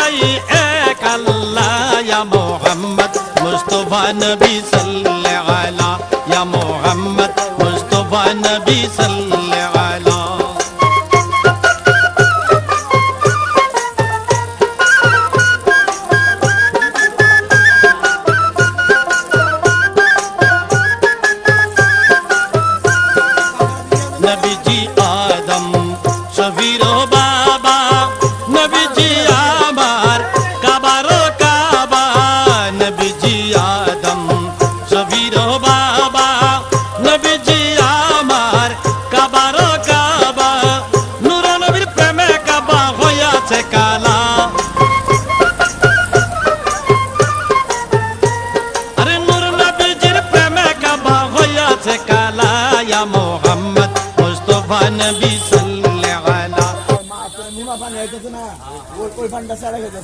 দুটাই এক আল্লাহ ইয়া মুহাম্মদ মুস্তাফা নবী সাল্লাল্লাহু আলা ইয়া মুহাম্মদ মুস্তাফা নবী সাল্লাল্লাহু আলা নবীজি আদম শফির বাবা নবীজি আমার কাবার কাবা নবীজি আদম শফির বাবা নবীজি আমার কাবার কাবা নূর নবীর প্রেমে কাবা হইয়াছে কালা আরে নূর নবীজির প্রেমে কাবা হইয়াছে কালা ইয়া মুহাম্মদ মুস্তাফা নবী সাল্লাল্লাহু আলা মা নিমা পানি হইতেছে না ওই পানিটা ছাড়া গেছে